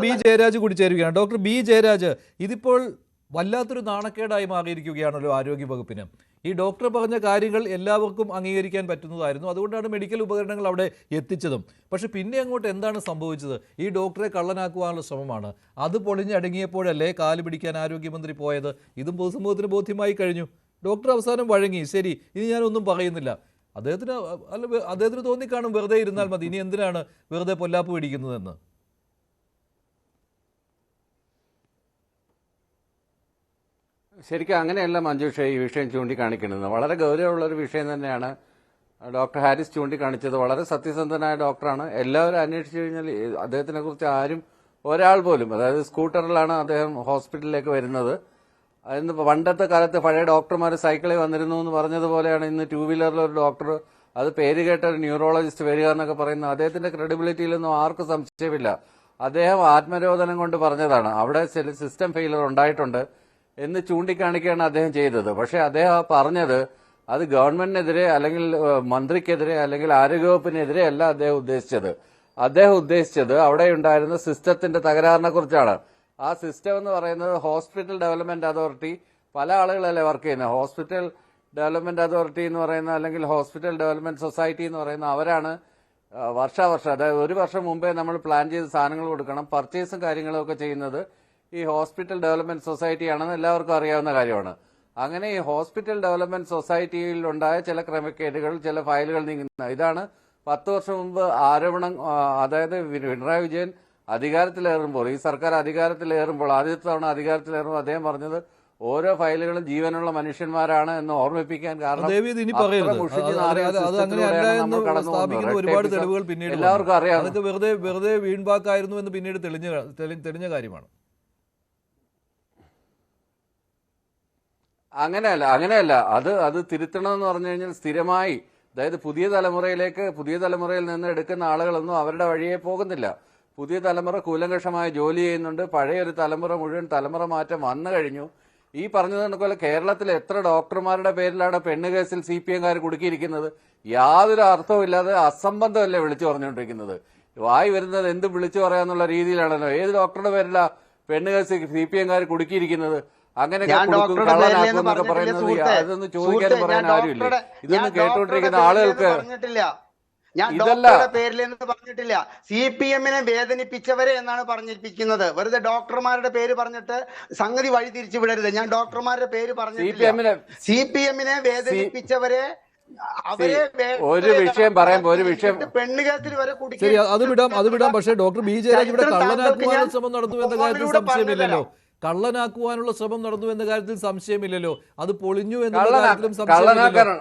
B Jayaraj കൂടി ചേരുകയാണ്. Doctor B Jayaraj, ഇതിപ്പോൾ വല്ലാത്തൊരു നാണക്കേടായി മാറിയിരിക്കുകയാണല്ലോ ആരോഗ്യ വകുപ്പിന്. ഈ ഡോക്ടർ പറഞ്ഞ കാര്യങ്ങൾ എല്ലാവർക്കും അംഗീകരിക്കാൻ പറ്റുന്നതായിരുന്നു, അതുകൊണ്ടാണ് മെഡിക്കൽ ഉപകരണങ്ങൾ അവിടെ എത്തിച്ചതും. പക്ഷെ പിന്നെ അങ്ങോട്ട് എന്താണ് സംഭവിച്ചത്? ഈ ഡോക്ടറെ കള്ളനാക്കുവാനുള്ള ശ്രമമാണ്. അത് പൊളിഞ്ഞടങ്ങിയപ്പോഴല്ലേ കാല് പിടിക്കാൻ ആരോഗ്യമന്ത്രി പോയത്? ഇതും പൊതുസമൂഹത്തിന് ബോധ്യമായി കഴിഞ്ഞു. ഡോക്ടർ അവസാനം വഴങ്ങി. ശരി, ഇനി ഞാനൊന്നും പറയുന്നില്ല. അദ്ദേഹത്തിന് തോന്നിക്കാണും വെറുതെ ഇരുന്നാൽ മതി, ഇനി എന്തിനാണ് വെറുതെ പൊല്ലാപ്പ് പിടിക്കുന്നതെന്ന്. ശരിക്കും അങ്ങനെയല്ല മഞ്ജുഷ ഈ വിഷയം ചൂണ്ടിക്കാണിക്കുന്നത്. വളരെ ഗൗരവമുള്ളൊരു വിഷയം തന്നെയാണ് ഡോക്ടർ ഹാരിസ് ചൂണ്ടിക്കാണിച്ചത്. വളരെ സത്യസന്ധനായ ഡോക്ടറാണ്. എല്ലാവരും അന്വേഷിച്ചു കഴിഞ്ഞാൽ അദ്ദേഹത്തിനെ കുറിച്ച് ആരും ഒരാൾ പോലും, അതായത് സ്കൂട്ടറിലാണ് അദ്ദേഹം ഹോസ്പിറ്റലിലേക്ക് വരുന്നത്. ഇന്ന് പണ്ടത്തെ കാലത്ത് പഴയ ഡോക്ടർമാർ സൈക്കിളിൽ വന്നിരുന്നു എന്ന് പറഞ്ഞതുപോലെയാണ് ഇന്ന് ടൂ വീലറിലൊരു ഡോക്ടർ, അത് പേര് കേട്ട ഒരു ന്യൂറോളജിസ്റ്റ് വരിക എന്നൊക്കെ പറയുന്നത്. അദ്ദേഹത്തിന്റെ ക്രെഡിബിലിറ്റിയിലൊന്നും ആർക്കും സംശയമില്ല. അദ്ദേഹം ആത്മരോധനം കൊണ്ട് പറഞ്ഞതാണ്. അവിടെ ചില സിസ്റ്റം ഫെയിലർ ഉണ്ടായിട്ടുണ്ട് എന്ന് ചൂണ്ടിക്കാണിക്കുകയാണ് അദ്ദേഹം ചെയ്തത്. പക്ഷെ അദ്ദേഹം പറഞ്ഞത് അത് ഗവൺമെന്റിനെതിരെ അല്ലെങ്കിൽ മന്ത്രിക്കെതിരെ അല്ലെങ്കിൽ ആരോഗ്യവകുപ്പിനെതിരെ അല്ല അദ്ദേഹം ഉദ്ദേശിച്ചത് അവിടെ ഉണ്ടായിരുന്ന സിസ്റ്റത്തിന്റെ തകരാറിനെ കുറിച്ചാണ്. ആ സിസ്റ്റം എന്ന് പറയുന്നത് ഹോസ്പിറ്റൽ ഡെവലപ്മെന്റ് അതോറിറ്റി, പല ആളുകളല്ലേ വർക്ക് ചെയ്യുന്നത്. ഹോസ്പിറ്റൽ ഡെവലപ്മെന്റ് അതോറിറ്റി എന്ന് പറയുന്ന അല്ലെങ്കിൽ ഹോസ്പിറ്റൽ ഡെവലപ്മെന്റ് സൊസൈറ്റി എന്ന് പറയുന്ന അവരാണ് വർഷാവർഷം, അതായത് ഒരു വർഷം മുമ്പേ നമ്മൾ പ്ലാൻ ചെയ്ത് സാധനങ്ങൾ കൊടുക്കണം, പർച്ചേസും കാര്യങ്ങളും ഒക്കെ ചെയ്യുന്നത് ഈ ഹോസ്പിറ്റൽ ഡെവലപ്മെന്റ് സൊസൈറ്റിയാണെന്ന് എല്ലാവർക്കും അറിയാവുന്ന കാര്യമാണ്. അങ്ങനെ ഈ ഹോസ്പിറ്റൽ ഡെവലപ്മെന്റ് സൊസൈറ്റിയിലുണ്ടായ ചില ക്രമക്കേടുകൾ, ചില ഫയലുകൾ നീങ്ങുന്ന ഇതാണ് 10 വർഷം മുമ്പ് ആരോപണം. അതായത് പിണറായി വിജയൻ അധികാരത്തിലേറുമ്പോൾ, ഈ സർക്കാർ അധികാരത്തിലേറുമ്പോൾ, ആദ്യത്തെ തവണ അധികാരത്തിലേറുമ്പോൾ അദ്ദേഹം പറഞ്ഞത് ഓരോ ഫയലുകളും ജീവനുള്ള മനുഷ്യന്മാരാണ് എന്ന് ഓർമ്മിപ്പിക്കാൻ കാരണം ഒരുപാട് തെളിവുകൾ പിന്നീട് എല്ലാവർക്കും അറിയാം. അതൊക്കെ വെറുതെ വീൺവാക്കായിരുന്നു എന്ന് പിന്നീട് തെളിഞ്ഞ കാര്യമാണ്. അങ്ങനെയല്ല അത് തിരുത്തണമെന്ന് പറഞ്ഞു കഴിഞ്ഞാൽ സ്ഥിരമായി, അതായത് പുതിയ തലമുറയിൽ നിന്ന് എടുക്കുന്ന ആളുകളൊന്നും അവരുടെ വഴിയെ പോകുന്നില്ല. പുതിയ തലമുറ കൂലങ്കഷമായ ജോലി ചെയ്യുന്നുണ്ട്. പഴയൊരു തലമുറ മുഴുവൻ തലമുറ മാറ്റം വന്നു കഴിഞ്ഞു. ഈ പറഞ്ഞതുപോലെ കേരളത്തിൽ എത്ര ഡോക്ടർമാരുടെ പേരിലാണ് പെണ്ണ് കേസിൽ CPM-കാർ കുടുക്കിയിരിക്കുന്നത്? യാതൊരു അർത്ഥവുമില്ലാതെ അസംബന്ധമല്ലേ വിളിച്ചു പറഞ്ഞുകൊണ്ടിരിക്കുന്നത്. വായി വരുന്നത് എന്ത് വിളിച്ചു പറയാന്നുള്ള രീതിയിലാണല്ലോ. ഏത് ഡോക്ടറുടെ പേരിലാ പെണ്ണ് കേസിൽ CPM-കാർ കുടുക്കിയിരിക്കുന്നത്? അങ്ങനെയൊക്കെ കള്ളനാക്കുമെന്നൊക്കെ പറയുന്നത് അതൊന്നും ചോദിക്കാനും പറയാൻ ആരുമില്ല. ഇതൊന്നും കേട്ടോണ്ടിരിക്കുന്ന ആളുകൾക്ക് ഞാൻ ഡോക്ടറുടെ പേരിലെന്ന് പറഞ്ഞിട്ടില്ല. CPM-നെ വേദനിപ്പിച്ചവരെ എന്നാണ് പറഞ്ഞിരിക്കുന്നത്. വെറുതെ ഡോക്ടർമാരുടെ പേര് പറഞ്ഞിട്ട് സംഗതി വഴി തിരിച്ചു വിടരുത്. ഞാൻ ഡോക്ടർമാരുടെ പേര് പറഞ്ഞിട്ടില്ല. CPM-നെ വേദനിപ്പിച്ചവരെ ഒരു വിഷയം പറയുമ്പോ ഒരു വിഷയം പെണ്ണുകേസിൽ വരെ ശരി, അത് വിടാം. പക്ഷേ ഡോക്ടർ ബി ജയരാജ് ഇവിടെ കള്ളനാക്കുവാനുള്ള ശ്രമം നടന്നു എന്ന കാര്യത്തിൽ സംശയമില്ലല്ലോ. കള്ളനാക്കുവാനുള്ള ശ്രമം നടന്നു എന്ന കാര്യത്തിൽ സംശയമില്ലല്ലോ. അത് പൊളിഞ്ഞു എന്നുള്ള കാര്യത്തിലും സംശയമില്ലല്ലോ.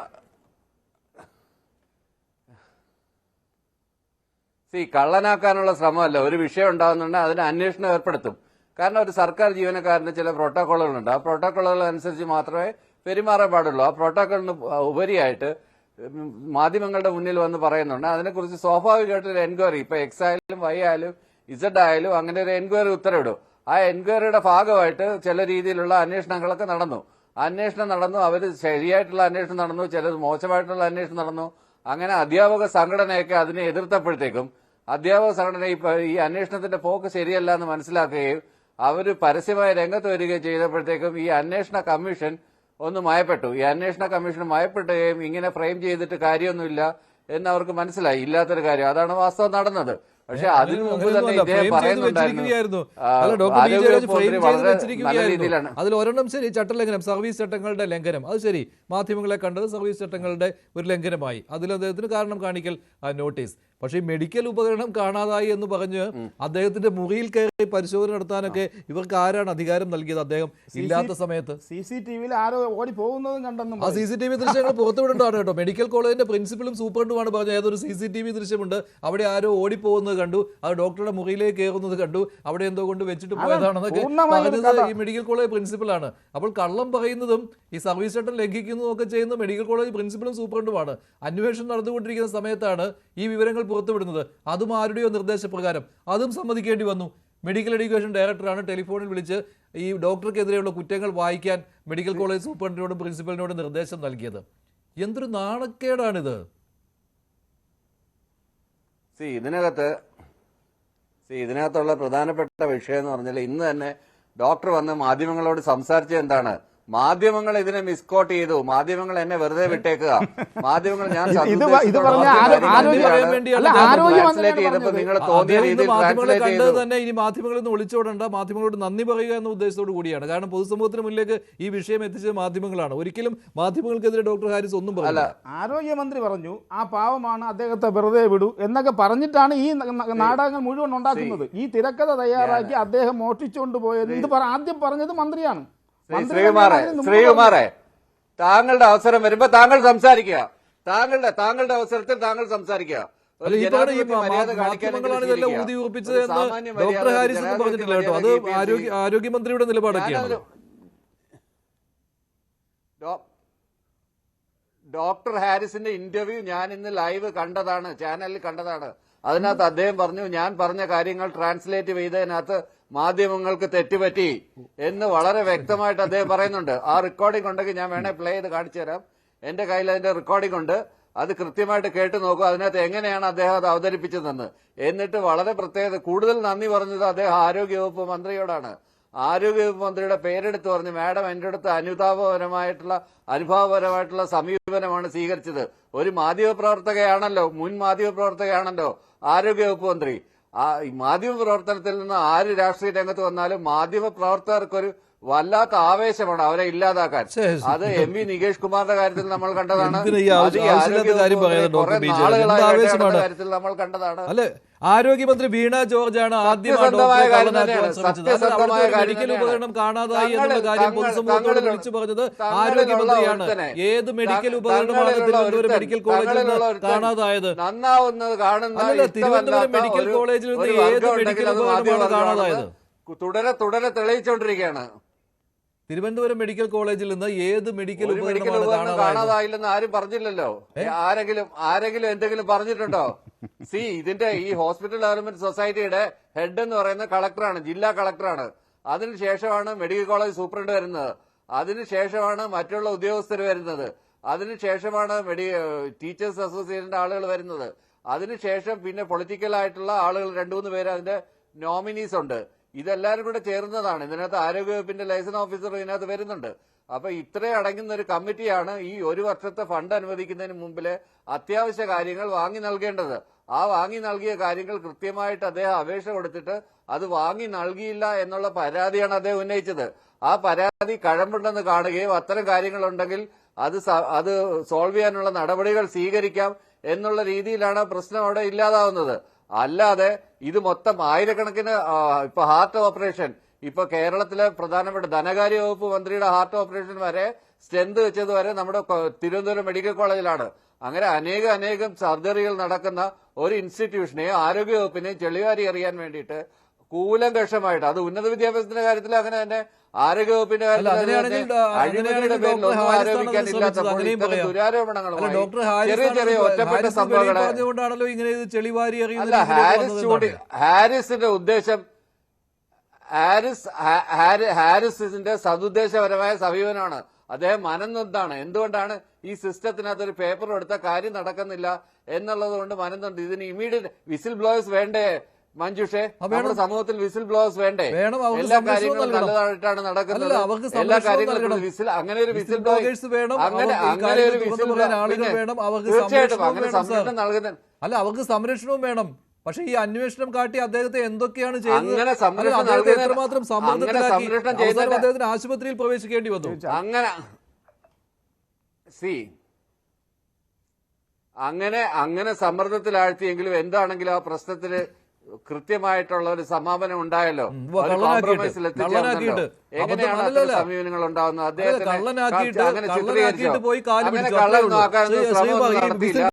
കള്ളനാക്കാനുള്ള ശ്രമമല്ല. ഒരു വിഷയം ഉണ്ടാകുന്നുണ്ടെങ്കിൽ അതിന് അന്വേഷണം ഏർപ്പെടുത്തും. കാരണം ഒരു സർക്കാർ ജീവനക്കാരന് ചില പ്രോട്ടോക്കോളുകളുണ്ട്. ആ പ്രോട്ടോക്കോളുകൾ അനുസരിച്ച് മാത്രമേ പെരുമാറാൻ പാടുള്ളൂ. ആ പ്രോട്ടോക്കോളിന് ഉപരിയായിട്ട് മാധ്യമങ്ങളുടെ മുന്നിൽ വന്ന് പറയുന്നുണ്ട്. അതിനെക്കുറിച്ച് സ്വാഭാവികമായിട്ടൊരു എൻക്വയറി, ഇപ്പൊ X ആയാലും Y ആയാലും Z ആയാലും അങ്ങനെ ഒരു എൻക്വയറി ഉത്തരവിടും. ആ എൻക്വയറിയുടെ ഭാഗമായിട്ട് ചില രീതിയിലുള്ള അന്വേഷണങ്ങളൊക്കെ നടന്നു. അവർ ശരിയായിട്ടുള്ള അന്വേഷണം നടന്നു, ചിലത് മോശമായിട്ടുള്ള അന്വേഷണം നടന്നു. അങ്ങനെ അധ്യാപക സംഘടനയൊക്കെ അതിനെ എതിർത്തപ്പോഴത്തേക്കും അധ്യാപക സംഘടന ഈ അന്വേഷണത്തിന്റെ പോക്ക് ശരിയല്ല എന്ന് മനസ്സിലാക്കുകയും അവർ പരസ്യമായ രംഗത്ത് വരികയും ചെയ്തപ്പോഴത്തേക്കും ഈ അന്വേഷണ കമ്മീഷൻ ഒന്ന് മയപ്പെട്ടു. ഈ അന്വേഷണ കമ്മീഷൻ മയപ്പെട്ടുകയും ഇങ്ങനെ ഫ്രെയിം ചെയ്തിട്ട് കാര്യമൊന്നുമില്ല എന്ന് അവർക്ക് മനസ്സിലായി. ഇല്ലാത്തൊരു കാര്യം, അതാണ് വാസ്തവം നടന്നത്. പക്ഷെ അതിനു മുമ്പ് തന്നെ ഇദ്ദേഹം പറയുന്നുണ്ടായിരുന്നു അതിൽ ഒരെണ്ണം ശരി, ചട്ടലംഘനം, സർവീസ് ചട്ടങ്ങളുടെ ലംഘനം. അത് ശരി, മാധ്യമങ്ങളെ കണ്ടത് സർവീസ് ചട്ടങ്ങളുടെ ഒരു ലംഘനമായി. അതിൽ അദ്ദേഹത്തിന് കാരണം കാണിക്കൽ നോട്ടീസ്. പക്ഷേ ഈ മെഡിക്കൽ ഉപകരണം കാണാതായി എന്ന് പറഞ്ഞ് അദ്ദേഹത്തിന്റെ മുറിയിൽ കയറി പരിശോധന നടത്താനൊക്കെ ഇവർക്ക് ആരാണ് അധികാരം നൽകിയത്? അദ്ദേഹം ഇല്ലാത്ത സമയത്ത് CCTV-യിൽ ആരോ ഓടി പോകുന്നതും കണ്ടെന്നും ആ CCTV ദൃശ്യങ്ങൾ പുറത്തുവിടേണ്ടതാണ് കേട്ടോ. മെഡിക്കൽ കോളേജിന്റെ പ്രിൻസിപ്പലും സൂപ്രണ്ടുമാണ് പറഞ്ഞത് ഏതൊരു CCTV ദൃശ്യമുണ്ട്, അവിടെ ആരോ ഓടിപ്പോകുന്നത് കണ്ടു, അത് ഡോക്ടറുടെ മുറിയിലേക്ക് കയറുന്നത് കണ്ടു, അവിടെ എന്തോ കൊണ്ട് വെച്ചിട്ട് പോയതാണെന്നൊക്കെ പറഞ്ഞത് ഈ മെഡിക്കൽ കോളേജ് പ്രിൻസിപ്പലാണ്. അപ്പോൾ കള്ളം പറയുന്നതും ഈ സർവീസ് ചട്ടം ലംഘിക്കുന്നതും ഒക്കെ ചെയ്യുന്ന മെഡിക്കൽ കോളേജ് പ്രിൻസിപ്പലും സൂപ്രണ്ടുമാണ്. അന്വേഷണം നടന്നുകൊണ്ടിരിക്കുന്ന സമയത്താണ് ഈ വിവരങ്ങൾ പുറത്തുവിടുന്നത്. അതും ആരുടെയോ നിർദ്ദേശപ്രകാരം. അതും സമ്മതിക്കേണ്ടി വന്നു. മെഡിക്കൽ എഡ്യൂക്കേഷൻ ഡയറക്ടറാണ് ടെലിഫോണിൽ വിളിച്ച് ഈ ഡോക്ടർക്കെതിരെയുള്ള കുറ്റങ്ങൾ വായിക്കാൻ മെഡിക്കൽ കോളേജ് സൂപ്രണ്ടിനോടും പ്രിൻസിപ്പലിനോടും നിർദ്ദേശം നൽകിയത്. എന്തൊരു നാണക്കേടാണിത്. ഇതിനകത്തുള്ള പ്രധാനപ്പെട്ട വിഷയം എന്ന് പറഞ്ഞാൽ ഇന്ന് തന്നെ ഡോക്ടർ വന്ന് മാധ്യമങ്ങളോട് സംസാരിച്ചത് എന്താണ്? മാധ്യമങ്ങൾ ഇതിനെ മിസ്കോട്ട് ചെയ്തു. മാധ്യമങ്ങൾ എന്നെ വെറുതെ വിട്ടേക്കുക. മാധ്യമങ്ങൾ ഞാൻ നിങ്ങൾ തോന്നിയ രീതിയിൽ ട്രാൻസ്ലേറ്റ് ചെയ്തു. തന്നെ ഇനി മാധ്യമങ്ങളിൽ നിന്ന് ഒളിച്ചോടേണ്ട, മാധ്യമങ്ങളോട് നന്ദി പറയുക എന്ന ഉദ്ദേശത്തോടു കൂടിയാണ്. കാരണം പൊതുസമൂഹത്തിന് മുന്നിലേക്ക് ഈ വിഷയം എത്തിച്ചത് മാധ്യമങ്ങളാണ്. ഒരിക്കലും മാധ്യമങ്ങൾക്കെതിരെ ഡോക്ടർ ഹാരിസ് ഒന്നും പറഞ്ഞില്ല. ആരോഗ്യമന്ത്രി പറഞ്ഞു ആ പാവമാണ്, അദ്ദേഹത്തെ വെറുതെ വിടൂ എന്നൊക്കെ പറഞ്ഞിട്ടാണ് ഈ നാടകങ്ങൾ മുഴുവൻ ഉണ്ടാക്കുന്നത്. ഈ തിരക്കഥ തയ്യാറാക്കി അദ്ദേഹം മോഷ്ടിച്ചുകൊണ്ട് പോയത് ആദ്യം പറഞ്ഞത് മന്ത്രിയാണ്. ശ്രീകുമാറെ, താങ്കളുടെ അവസരം വരുമ്പോ താങ്കൾ സംസാരിക്കുക. താങ്കളുടെ അവസരത്തിൽ താങ്കൾ സംസാരിക്കുക. മാധ്യമങ്ങളാണ് ഇതെല്ലാം ഊതി ഉറപ്പിച്ചത് എന്ന് ഡോക്ടർ ഹാരിസ് ഒന്നും പറഞ്ഞിട്ടില്ല കേട്ടോ. അത് ആരോഗ്യമന്ത്രിയുടെ നിലപാടൊക്കെയാണ്. ഡോക്ടർ ഹാരിസിന്റെ ഇന്റർവ്യൂ ഞാൻ ഇന്ന് ലൈവ് കണ്ടതാണ്, ചാനലിൽ കണ്ടതാണ്. അതിനകത്ത് അദ്ദേഹം പറഞ്ഞു, ഞാൻ പറഞ്ഞ കാര്യങ്ങൾ ട്രാൻസ്ലേറ്റ് ചെയ്തതിനകത്ത് മാധ്യമങ്ങൾക്ക് തെറ്റുപറ്റി എന്ന് വളരെ വ്യക്തമായിട്ട് അദ്ദേഹം പറയുന്നുണ്ട്. ആ റെക്കോർഡിംഗ് ഉണ്ടെങ്കിൽ ഞാൻ വേണേ പ്ലേ ചെയ്ത് കാണിച്ചു തരാം. എന്റെ കയ്യിൽ അതിന്റെ റെക്കോർഡിംഗ് ഉണ്ട്. അത് കൃത്യമായിട്ട് കേട്ട് നോക്കൂ. അതിനകത്ത് എങ്ങനെയാണ് അദ്ദേഹം അത് അവതരിപ്പിച്ചതെന്ന്. എന്നിട്ട് വളരെ പ്രത്യേകത കൂടുതൽ നന്ദി പറഞ്ഞത് അദ്ദേഹം ആരോഗ്യവകുപ്പ് മന്ത്രിയോടാണ്. ആരോഗ്യവകുപ്പ് മന്ത്രിയുടെ പേരെടുത്ത് പറഞ്ഞു, മാഡം എന്റെ അടുത്ത് അനുഭാവപരമായിട്ടുള്ള സമീപനമാണ് സ്വീകരിച്ചത്. ഒരു മാധ്യമപ്രവർത്തകയാണല്ലോ, മുൻ മാധ്യമപ്രവർത്തകയാണല്ലോ ആരോഗ്യവകുപ്പ് മന്ത്രി. മാധ്യമ പ്രവർത്തനത്തിൽ നിന്ന് ആര് രാഷ്ട്രീയ രംഗത്ത് വന്നാലും മാധ്യമ പ്രവർത്തകർക്കൊരു വല്ലാത്ത ആവേശമാണ് അവരെ ഇല്ലാതാക്കാൻ. അത് എം.വി. നികേഷ് കുമാറിന്റെ കാര്യത്തിൽ നമ്മൾ കണ്ടതാണ്. കാര്യത്തിൽ നമ്മൾ കണ്ടതാണ്. അല്ലെ, ആരോഗ്യമന്ത്രി വീണ ജോർജ് ആണ് ആദ്യമായി മെഡിക്കൽ ഉപകരണം കാണാതായി എന്നുള്ള കാര്യം പൊതുസമൂഹത്തോട് വിളിച്ചു പറഞ്ഞത് ആരോഗ്യമന്ത്രിയാണ്. ഏത് മെഡിക്കൽ ഉപകരണമാണ് തിരുവനന്തപുരം മെഡിക്കൽ കോളേജിൽ നിന്ന് കാണാതായത്? നന്നാവുന്നത് കാണുന്ന തിരുവനന്തപുരം മെഡിക്കൽ കോളേജിൽ നിന്ന് ഏത് മെഡിക്കൽ ഉപകരണമാണ് കാണാതായത്? തുടരെ തെളിയിച്ചുകൊണ്ടിരിക്കുകയാണ്. തിരുവനന്തപുരം മെഡിക്കൽ കോളേജിൽ നിന്ന് ഏത് മെഡിക്കൽ ഉപകരണം കാണാതായില്ലെന്ന് ആരും പറഞ്ഞില്ലല്ലോ. ആരെങ്കിലും എന്തെങ്കിലും പറഞ്ഞിട്ടുണ്ടോ? ഇതിന്റെ ഈ ഹോസ്പിറ്റൽ ഡെവലപ്മെന്റ് സൊസൈറ്റിയുടെ ഹെഡ് എന്ന് പറയുന്ന കളക്ടറാണ്, ജില്ലാ കളക്ടറാണ്. അതിനുശേഷമാണ് മെഡിക്കൽ കോളേജ് സൂപ്രണ്ട് വരുന്നത്. അതിനുശേഷമാണ് മറ്റുള്ള ഉദ്യോഗസ്ഥർ വരുന്നത്. അതിനുശേഷമാണ് ടീച്ചേഴ്സ് അസോസിയേഷന്റെ ആളുകൾ വരുന്നത്. അതിനുശേഷം പിന്നെ പൊളിറ്റിക്കൽ ആയിട്ടുള്ള ആളുകൾ 2-3 പേര് അതിന്റെ നോമിനീസ് ഉണ്ട്. ഇതെല്ലാവരും കൂടെ ചേർന്നതാണ്. ഇതിനകത്ത് ആരോഗ്യവകുപ്പിന്റെ ലൈസൻസ് ഓഫീസർ ഇതിനകത്ത് വരുന്നുണ്ട്. അപ്പൊ ഇത്രയും അടങ്ങുന്ന ഒരു കമ്മിറ്റിയാണ് ഈ 1 വർഷത്തെ ഫണ്ട് അനുവദിക്കുന്നതിന് മുമ്പില് അത്യാവശ്യ കാര്യങ്ങൾ വാങ്ങി നൽകേണ്ടത്. ആ വാങ്ങി നൽകിയ കാര്യങ്ങൾ കൃത്യമായിട്ട് അദ്ദേഹം അപേക്ഷ കൊടുത്തിട്ട് അത് വാങ്ങി നൽകിയില്ല എന്നുള്ള പരാതിയാണ് അദ്ദേഹം ഉന്നയിച്ചത്. ആ പരാതി കഴമ്പുണ്ടെന്ന് കാണുകയും അത്തരം കാര്യങ്ങളുണ്ടെങ്കിൽ അത് സോൾവ് ചെയ്യാനുള്ള നടപടികൾ സ്വീകരിക്കാം എന്നുള്ള രീതിയിലാണ് പ്രശ്നം അവിടെ ഇല്ലാതാവുന്നത്. അല്ലാതെ ഇത് മൊത്തം ആയിരക്കണക്കിന് ഇപ്പൊ ഹാർട്ട് ഓപ്പറേഷൻ, ഇപ്പൊ കേരളത്തിലെ പ്രധാനപ്പെട്ട ധനകാര്യ വകുപ്പ് മന്ത്രിയുടെ ഹാർട്ട് ഓപ്പറേഷൻ വരെ സ്ട്രെങ്ത് വെച്ചത് വരെ നമ്മുടെ തിരുവനന്തപുരം മെഡിക്കൽ കോളേജിലാണ്. അങ്ങനെ അനേകം സർജറികൾ നടക്കുന്ന ഒരു ഇൻസ്റ്റിറ്റ്യൂഷനെയും ആരോഗ്യവകുപ്പിനെയും ചെളിവാരി എറിയാൻ വേണ്ടിയിട്ട് കൂലങ്കഷമായിട്ട്, അത് ഉന്നത വിദ്യാഭ്യാസത്തിന്റെ കാര്യത്തിൽ അങ്ങനെ തന്നെ ആരോഗ്യവകുപ്പിന്റെ കാര്യത്തിൽ അഴിമതിയുടെ പേരിൽ ഒന്നും ആരോപിക്കാനില്ലാത്തപ്പോൾ ഇത്തരം ദുരാരോപണങ്ങളുമായി ചെറിയ ഒറ്റപ്പെട്ട സംഭവങ്ങളാണല്ലോ ഇങ്ങനെ ചെളിവാരി എറിയുന്നത്. ഹാരിസിന്റെ ഉദ്ദേശം, ഹാരിസിന്റെ സതുദ്ദേശപരമായ സമീപനമാണ്. അദ്ദേഹം മനംനൊന്താണ്. എന്തുകൊണ്ടാണ് ഈ സിസ്റ്റത്തിനകത്ത് ഒരു പേപ്പർ എടുത്ത കാര്യം നടക്കുന്നില്ല എന്നുള്ളത് കൊണ്ട് മനംനൊന്ത്. ഇതിന് ഇമ്മീഡിയറ്റ് വിസിൽ ബ്ലോയേഴ്സ് വേണ്ടേ മഞ്ജുഷേ? നമ്മുടെ സമൂഹത്തിൽ വിസിൽ ബ്ലോവേഴ്സ് വേണ്ടേ? എല്ലാ കാര്യങ്ങളും നല്ലതായിട്ടാണ് നടക്കുന്നത്. എല്ലാ കാര്യങ്ങളും അങ്ങനെ ഒരു വിസിൽ ബ്ലോവേഴ്സ് വേണം. അങ്ങനെ ഒരു വിസിൽ തീർച്ചയായിട്ടും അങ്ങനെ സംരക്ഷണം നൽകുന്ന അവർക്ക് സംരക്ഷണവും വേണം. പക്ഷെ ഈ അന്വേഷണം കാട്ടി അദ്ദേഹത്തെ എന്തൊക്കെയാണ് ചെയ്യുന്നത്, അങ്ങനെ സംരക്ഷണം അദ്ദേഹത്തിന് ആശുപത്രിയിൽ പ്രവേശിക്കേണ്ടി വന്നു. അങ്ങനെ സമ്മർദ്ദത്തിലാഴ്ത്തിയെങ്കിലും എന്താണെങ്കിലും ആ പ്രശ്നത്തിന് കൃത്യമായിട്ടുള്ള ഒരു സമാപനം ഉണ്ടായല്ലോ. കോംപ്രമൈസിൽ എത്തിച്ചേർന്നല്ലോ. എങ്ങനെയാണ് സമീപനങ്ങൾ ഉണ്ടാവുന്നത്? അദ്ദേഹത്തിന് അങ്ങനെ ചിത്രീകരിച്ചോ? അങ്ങനെ കള്ളൻ നോക്കാനൊന്നും ശ്രമം നടത്തിയില്ല.